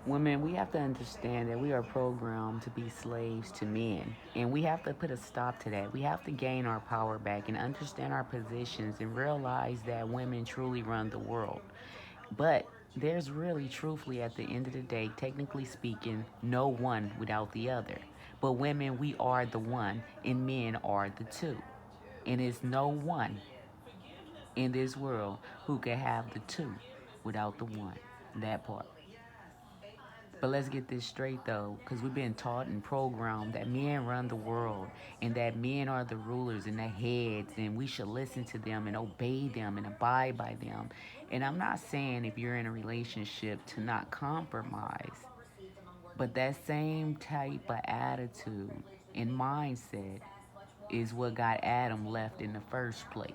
Women, we have to understand that we are programmed to be slaves to men. And we have to put a stop to that. We have to gain our power back and understand our positions and realize that women truly run the world. But there's really, truthfully, at the end of the day, technically speaking, no one without the other. But women, we are the one, and men are the two. And it's no one in this world who can have the two without the one. That part. But let's get this straight though, because we've been taught and programmed that men run the world and that men are the rulers and the heads, and we should listen to them and obey them and abide by them. And I'm not saying if you're in a relationship to not compromise, but that same type of attitude and mindset is what got Adam left in the first place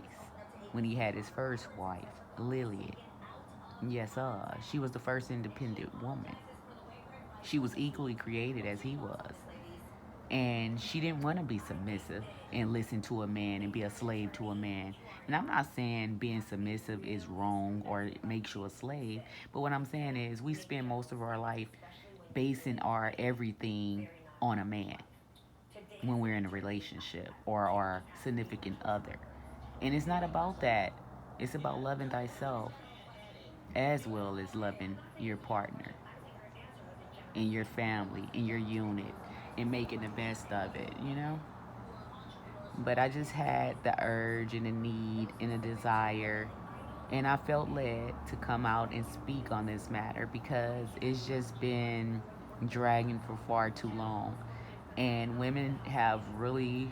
when he had his first wife, Lilith. Yes, she was the first independent woman. She was equally created as he was. And she didn't want to be submissive and listen to a man and be a slave to a man. And I'm not saying being submissive is wrong or it makes you a slave, but what I'm saying is we spend most of our life basing our everything on a man when we're in a relationship or our significant other. And it's not about that. It's about loving thyself as well as loving your partner and your family and your unit and making the best of it, you know? But I just had the urge and the need and the desire, and I felt led to come out and speak on this matter because it's just been dragging for far too long. And women have really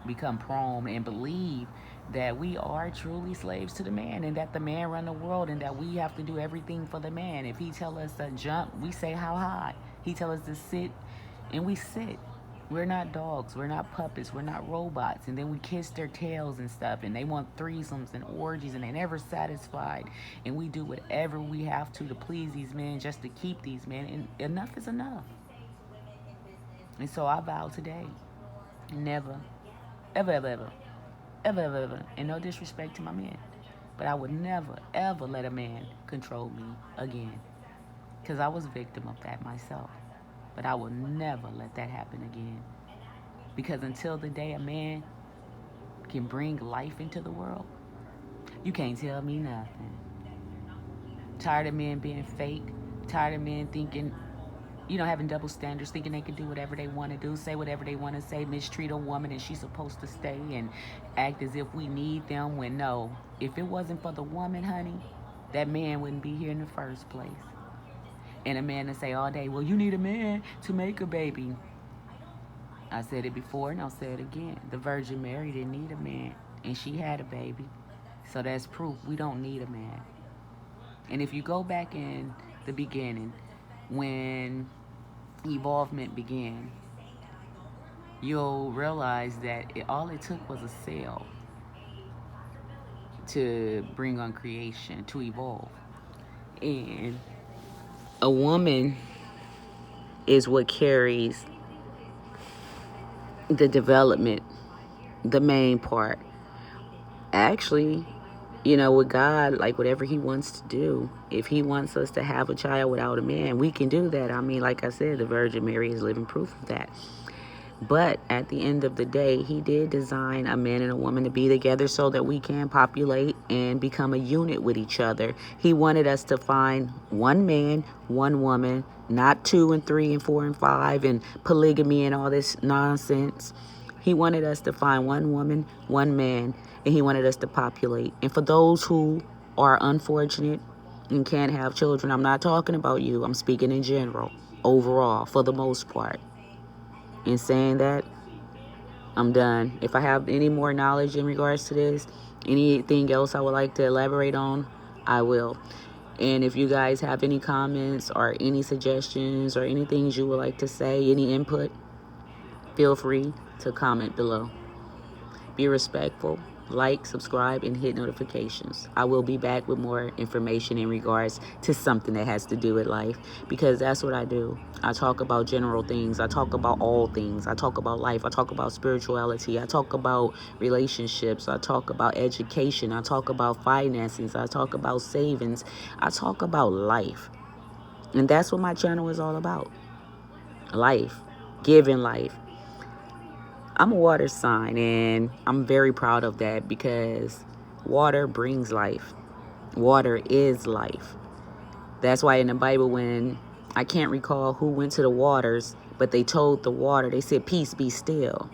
become prone and believe that we are truly slaves to the man and that the man run the world and that we have to do everything for the man. If he tell us to jump, we say how high. He tell us to sit, and we sit. We're not dogs. We're not puppets. We're not robots. And then we kiss their tails and stuff. And they want threesomes and orgies, and they never satisfied. And we do whatever we have to please these men just to keep these men. And enough is enough. And so I vow today, never, ever, ever, ever, ever, ever, ever, and no disrespect to my men, but I would never, ever let a man control me again. Because I was a victim of that myself. But I will never let that happen again. Because until the day a man can bring life into the world, you can't tell me nothing. Tired of men being fake. Tired of men thinking, having double standards, thinking they can do whatever they want to do, say whatever they want to say, mistreat a woman and she's supposed to stay and act as if we need them when no. If it wasn't for the woman, honey, that man wouldn't be here in the first place. And a man to say all day, well, you need a man to make a baby. I said it before and I'll say it again. The Virgin Mary didn't need a man and she had a baby. So that's proof we don't need a man. And if you go back in the beginning, when evolvement began, you'll realize that all it took was a cell to bring on creation, to evolve. And a woman is what carries the development, the main part. Actually, with God, like whatever he wants to do, if he wants us to have a child without a man, we can do that. I mean, like I said, the Virgin Mary is living proof of that. But at the end of the day, he did design a man and a woman to be together so that we can populate and become a unit with each other. He wanted us to find one man, one woman, not two and three and four and five and polygamy and all this nonsense. He wanted us to find one woman, one man, and he wanted us to populate. And for those who are unfortunate and can't have children, I'm not talking about you. I'm speaking in general, overall, for the most part. In saying that, I'm done. If I have any more knowledge in regards to this, anything else I would like to elaborate on, I will. And if you guys have any comments or any suggestions or any things you would like to say, any input, feel free to comment below. Be respectful. Like, subscribe, and hit notifications. I will be back with more information in regards to something that has to do with life, because that's what I do. I talk about general things. I talk about all things. I talk about life. I talk about spirituality. I talk about relationships. I talk about education. I talk about finances. I talk about savings. I talk about life. And that's what my channel is all about. Life. Giving life. I'm a water sign, and I'm very proud of that because water brings life. Water is life. That's why in the Bible, when I can't recall who went to the waters, but they told the water, they said, "Peace, be still."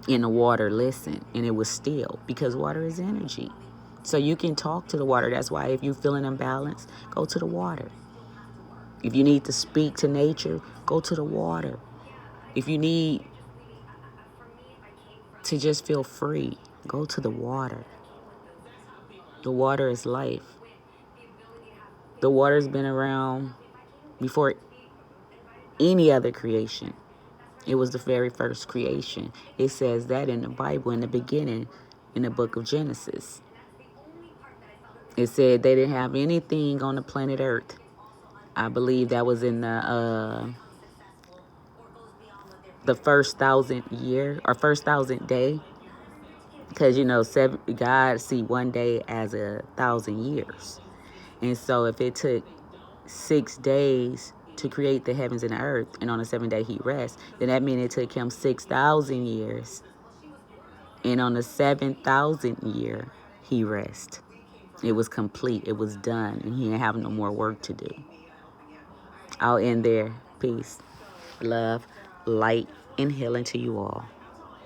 And the water listened, and it was still, because water is energy. So you can talk to the water. That's why if you're feeling imbalanced, go to the water. If you need to speak to nature, go to the water. If you need to just feel free, go to the water. The water is life. The water's been around before any other creation. It was the very first creation. It says that in the Bible, in the beginning, in the book of Genesis. It said they didn't have anything on the planet Earth. I believe that was in the first 1,000 year or first 1,000 day, because God see one day as 1,000 years, and so if it took 6 days to create the heavens and the earth, and on the seventh day he rests, then that means it took him 6,000 years, and on the 7,000th year he rests. It was complete. It was done, and he didn't have no more work to do. I'll end there. Peace, love, light, and healing to you all.